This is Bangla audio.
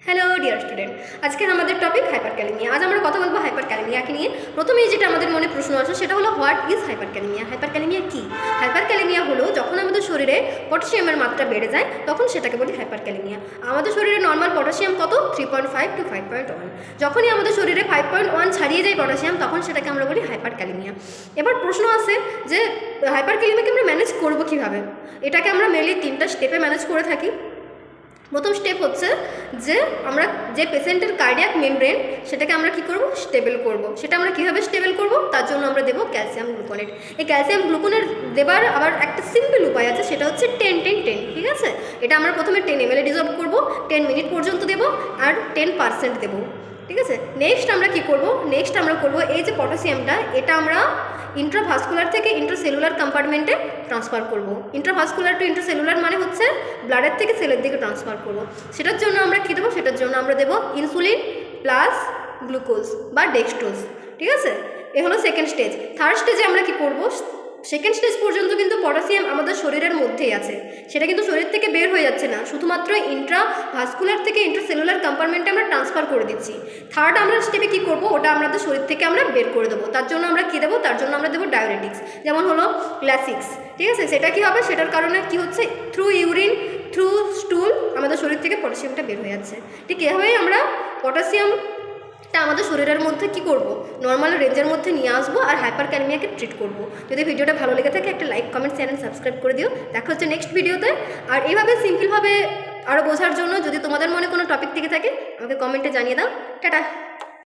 হ্যালো ডিয়ার স্টুডেন্ট, আজকের আমাদের টপিক হাইপারক্যালেমিয়া। আজ আমরা কথা বলবো হাইপারক্যালেমিয়াকে নিয়ে। প্রথমেই যেটা আমাদের মনে প্রশ্ন আসে সেটা হলো হোয়াট ইজ হাইপারক্যালেমিয়া। হাইপারক্যালেমিয়া কি? হাইপারক্যালেমিয়া হলো যখন আমাদের শরীরে পটাশিয়ামের মাত্রা বেড়ে যায় তখন সেটাকে বলি হাইপারক্যালেমিয়া। আমাদের শরীরে নর্মাল পটাশিয়াম কত? 3.5 to 5.1। যখনই আমাদের শরীরে 5.1 ছাড়িয়ে যায় পটাশিয়াম তখন সেটাকে আমরা বলি হাইপারক্যালেমিয়া। এবার প্রশ্ন আসে যে হাইপারক্যালেমিয়াকে আমরা ম্যানেজ করবো কীভাবে? এটাকে আমরা মেনলি 3টা স্টেপে ম্যানেজ করে থাকি। প্রথম স্টেপ হচ্ছে যে আমরা যে পেশেন্টের কার্ডিয়াক মেমব্রেন সেটাকে আমরা কি করব? স্টেবল করব। সেটা আমরা কীভাবে স্টেবল করব? তার জন্য আমরা দেবো ক্যালসিয়াম গ্লুকোনেট। এই ক্যালসিয়াম গ্লুকোনেট দেবার আবার একটা সিম্পল উপায় আছে, সেটা হচ্ছে 10-10-10। ঠিক আছে, এটা আমরা প্রথমে 10 ml ডিজলভ করবো, 10 মিনিট পর্যন্ত দেবো আর 10% দেবো। ঠিক আছে, নেক্সট আমরা কি করব? নেক্সট আমরা করব এই যে পটাশিয়ামটা, এটা আমরা ইন্ট্রাভাস্কুলার থেকে ইন্ট্রাসেলুলার কম্পার্টমেন্টে ট্রান্সফার করব। ইন্ট্রাভাস্কুলার টু ইন্ট্রাসেলুলার মানে হচ্ছে ব্লাডের থেকে সেলের দিকে ট্রান্সফার করব। সেটার জন্য আমরা কী দেবো? সেটার জন্য আমরা দেবো ইনসুলিন প্লাস গ্লুকোজ বা ডেক্সট্রোজ। ঠিক আছে, এ হলো সেকেন্ড স্টেজ। থার্ড স্টেজে আমরা কি করব? সেকেন্ড স্টেজ পর্যন্ত কিন্তু পটাশিয়াম আমাদের শরীরের মধ্যেই আছে, সেটা কিন্তু শরীর থেকে বের হয়ে যাচ্ছে না, শুধুমাত্র ইন্ট্রাভাস্কুলার থেকে ইন্ট্রাসেলুলার কম্পার্টমেন্টে আমরা ট্রান্সফার করে দিচ্ছি। থার্ড আমরা স্টেপে কী করবো? ওটা আমাদের শরীর থেকে আমরা বের করে দেবো। তার জন্য আমরা কী দেবো? তার জন্য আমরা দেবো ডায়োরেটিক্স, যেমন হলো ল্যাসিক্স। ঠিক আছে, সেটা কী হবে? সেটার কারণে কী হচ্ছে? থ্রু ইউরিন, থ্রু স্টুল আমাদের শরীর থেকে পটাশিয়ামটা বের হয়ে যাচ্ছে। ঠিক এভাবেই আমরা পটাশিয়ামটা আমাদের শরীরের মধ্যে কি করব? নর্মাল রেঞ্জের মধ্যে নিয়ে আসবো আর হাইপারক্যালেমিয়াকে ট্রিট করব। যদি ভিডিওটা ভালো লেগে থাকে একটা like, comment, share and subscribe করে দিও। দেখা হচ্ছে নেক্সট ভিডিওতে। আর এইভাবে সিম্পলভাবে আরও বোঝার জন্য যদি তোমাদের মনে কোনো টপিক থেকে থাকে আমাকে কমেন্টে জানিয়ে দাও। টাটা।